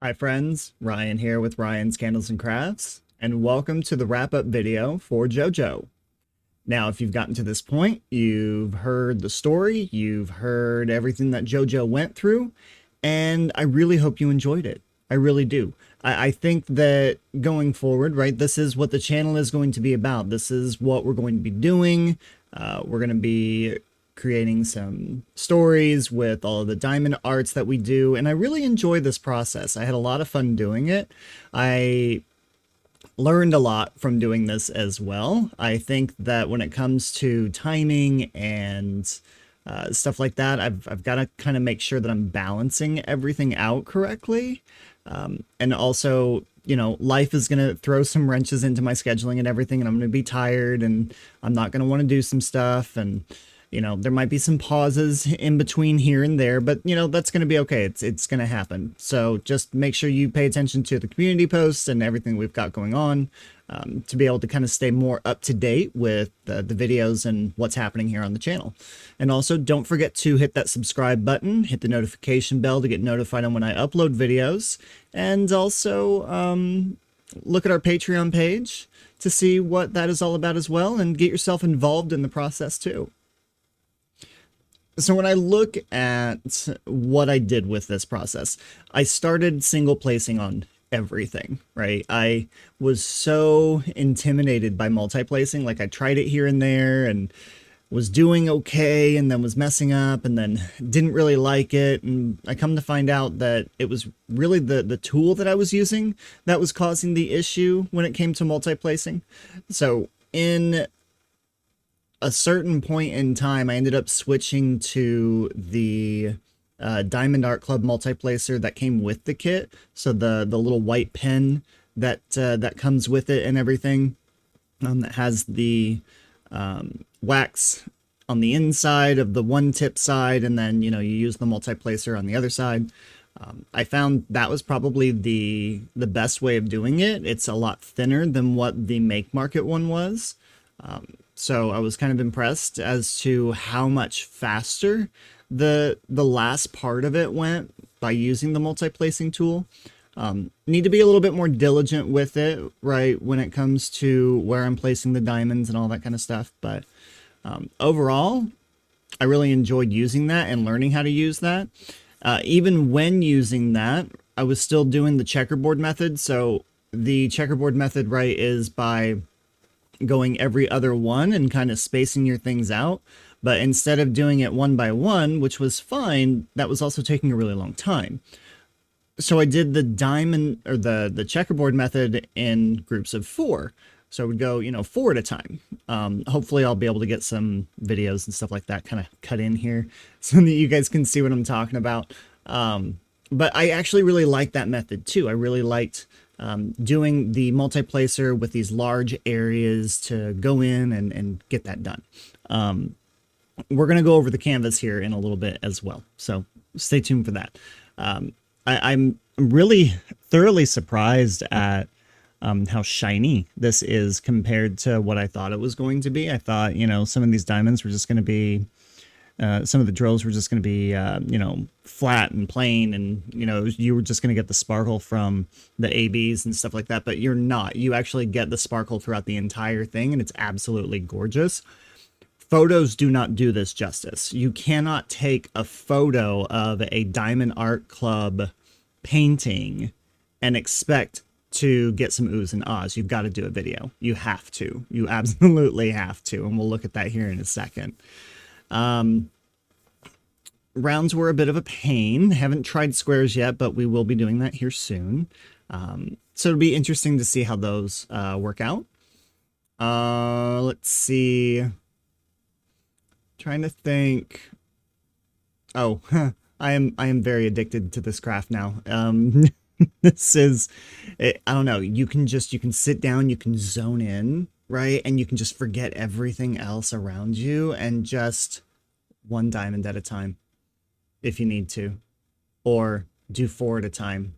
Hi friends, Ryan here with Ryan's Candles and Crafts, and welcome to the wrap-up video for Jojo. Now, if you've gotten to this point, you've heard the story, you've heard everything that Jojo went through, and I really hope you enjoyed it. I really do. I think that going forward, right, this is what the channel is going to be about. This is what we're going to be doing. We're going to be creating some stories with all of the diamond arts that we do, and I really enjoy this process. I had a lot of fun doing it. I learned a lot from doing this as well. I think that when it comes to timing and stuff like that, I've got to kind of make sure that I'm balancing everything out correctly. And also, you know, life is going to throw some wrenches into my scheduling and everything, and I'm going to be tired and I'm not going to want to do some stuff. And you know, there might be some pauses in between here and there, but you know, that's going to be okay. It's going to happen. So just make sure you pay attention to the community posts and everything we've got going on, to be able to kind of stay more up to date with the videos and what's happening here on the channel. And also don't forget to hit that subscribe button, hit the notification bell to get notified on when I upload videos, and also look at our Patreon page to see what that is all about as well, and get yourself involved in the process too. So when I look at what I did with this process, I started single placing on everything, right? I was so intimidated by multi-placing. Like I tried it here and there and was doing okay and then was messing up and then didn't really like it. And I come to find out that it was really the tool that I was using that was causing the issue when it came to multi-placing. So in a certain point in time, I ended up switching to the Diamond Art Club multiplacer that came with the kit. So the little white pen that that comes with it and everything, that has the wax on the inside of the one tip side, and then you know you use the multiplacer on the other side. I found that was probably the best way of doing it. It's a lot thinner than what the Make Market one was. So I was kind of impressed as to how much faster the last part of it went by using the multi-placing tool. Need to be a little bit more diligent with it, right, when it comes to where I'm placing the diamonds and all that kind of stuff. But overall, I really enjoyed using that and learning how to use that. Even when using that, I was still doing the checkerboard method. So the checkerboard method, right, is by going every other one and kind of spacing your things out. But instead of doing it one by one, which was fine, that was also taking a really long time. So I did the diamond or the checkerboard method in groups of 4. So I would go, you know, 4 at a time. Hopefully I'll be able to get some videos and stuff like that kind of cut in here so that you guys can see what I'm talking about. But I actually really liked that method too. I really liked doing the multiplacer with these large areas to go in and get that done. We're going to go over the canvas here in a little bit as well, so stay tuned for that. I'm really thoroughly surprised at how shiny this is compared to what I thought it was going to be. I thought, you know, some of these diamonds were just going to be some of the drills were just going to be, you know, flat and plain, and, you know, you were just going to get the sparkle from the ABs and stuff like that, but you're not. You actually get the sparkle throughout the entire thing, and it's absolutely gorgeous. Photos do not do this justice. You cannot take a photo of a Diamond Art Club painting and expect to get some oohs and ahs. You've got to do a video. You have to. You absolutely have to, and we'll look at that here in a second. Rounds were a bit of a pain. Haven't tried squares yet, but we will be doing that here soon. So it'll be interesting to see how those work out. Let's see. Trying to think. Oh, I am very addicted to this craft now. This is, I don't know. You can sit down, you can zone in, right? And you can just forget everything else around you and just one diamond at a time if you need to, or do 4 at a time,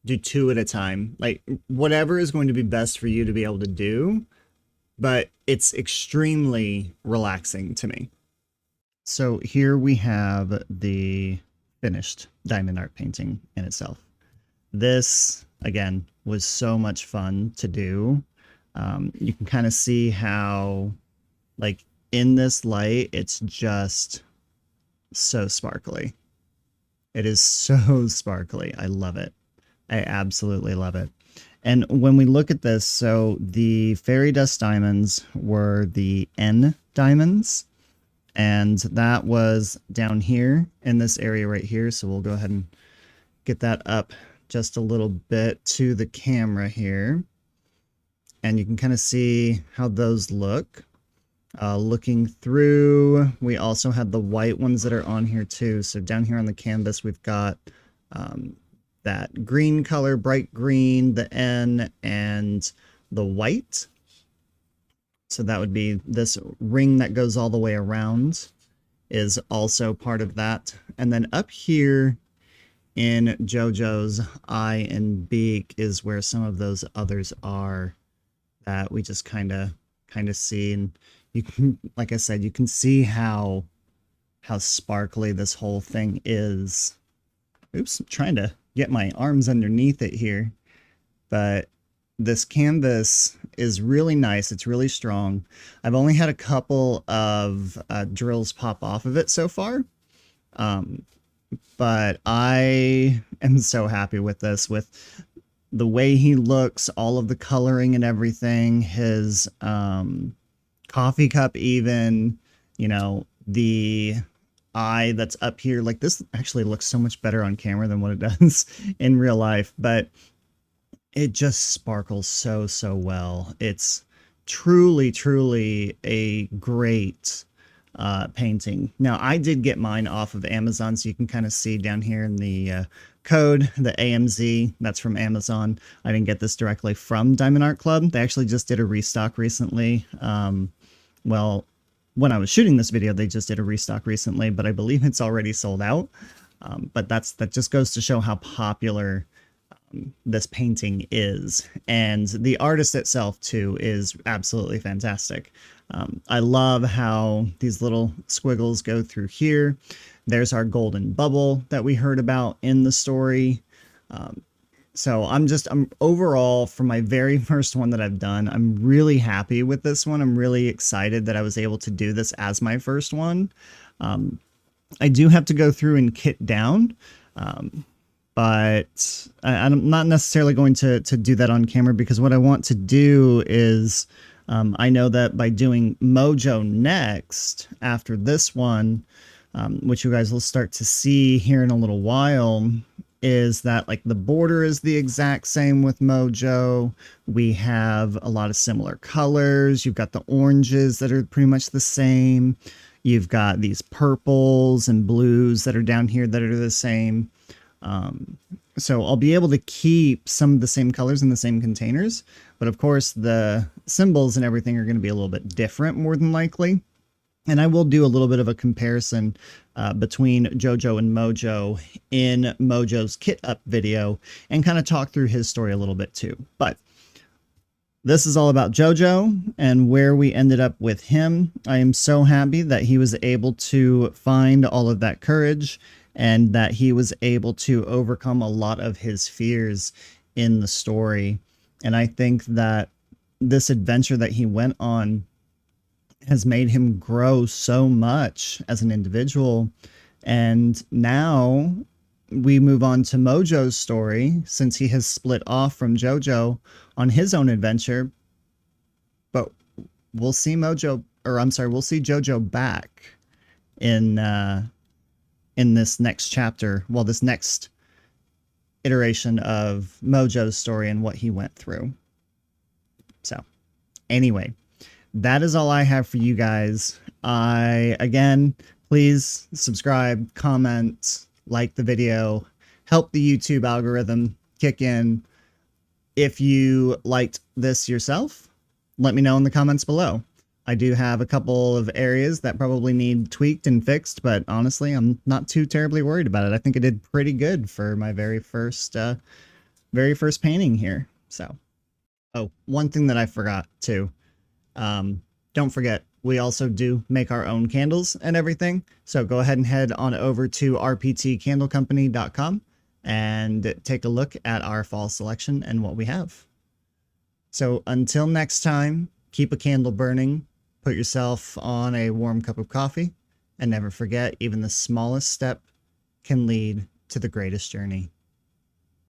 do 2 at a time, like whatever is going to be best for you to be able to do. But it's extremely relaxing to me. So here we have the finished diamond art painting in itself. this, again, was so much fun to do. You can kind of see how, like, in this light, it's just so sparkly. It is so sparkly. I love it. I absolutely love it. And when we look at this, so the fairy dust diamonds were the N diamonds, and that was down here in this area right here. So we'll go ahead and get that up just a little bit to the camera here. And you can kind of see how those look. Looking through, we also had the white ones that are on here too. So down here on the canvas, we've got that green color, bright green, the N, and the white. So that would be this ring that goes all the way around is also part of that. And then up here in Jojo's eye and beak is where some of those others are that we just kind of see. And you can, like I said, you can see how sparkly this whole thing is. Oops, I'm trying to get my arms underneath it here. But this canvas is really nice. It's really strong. I've only had a couple of drills pop off of it so far. But I am so happy with this, with the way he looks, all of the coloring and everything, his coffee cup even, you know, the eye that's up here. Like, this actually looks so much better on camera than what it does in real life, but it just sparkles so well. It's truly a great painting. Now, I did get mine off of Amazon, so you can kind of see down here in the code, the AMZ, that's from Amazon. I didn't get this directly from Diamond Art Club. They actually just did a restock recently. Well, when I was shooting this video, they just did a restock recently, but I believe it's already sold out. But that just goes to show how popular this painting is. And the artist itself, too, is absolutely fantastic. I love how these little squiggles go through here. There's our golden bubble that we heard about in the story. So I'm overall, for my very first one that I've done, I'm really happy with this one. I'm really excited that I was able to do this as my first one. I do have to go through and kit down, but I'm not necessarily going to do that on camera, because what I want to do is, I know that by doing Mojo next after this one, which you guys will start to see here in a little while, is that, like, the border is the exact same with Mojo. We have a lot of similar colors. You've got the oranges that are pretty much the same. You've got these purples and blues that are down here that are the same. So I'll be able to keep some of the same colors in the same containers, but of course the symbols and everything are going to be a little bit different, more than likely. And I will do a little bit of a comparison between Jojo and Mojo in Mojo's kit up video, and kind of talk through his story a little bit too. But this is all about Jojo and where we ended up with him. I am so happy that he was able to find all of that courage, and that he was able to overcome a lot of his fears in the story. And I think that this adventure that he went on has made him grow so much as an individual. And now we move on to Mojo's story, since he has split off from Jojo on his own adventure. But we'll see we'll see Jojo back in this next chapter, well, this next iteration of Mojo's story and what he went through. So, anyway, that is all I have for you guys. Again, please subscribe, comment, like the video, help the YouTube algorithm kick in. If you liked this yourself, let me know in the comments below. I do have a couple of areas that probably need tweaked and fixed, but honestly, I'm not too terribly worried about it. I think I did pretty good for my very first painting here. So, oh, one thing that I forgot too. Don't forget, we also do make our own candles and everything. So go ahead and head on over to rptcandlecompany.com and take a look at our fall selection and what we have. So until next time, keep a candle burning, put yourself on a warm cup of coffee, and never forget, even the smallest step can lead to the greatest journey.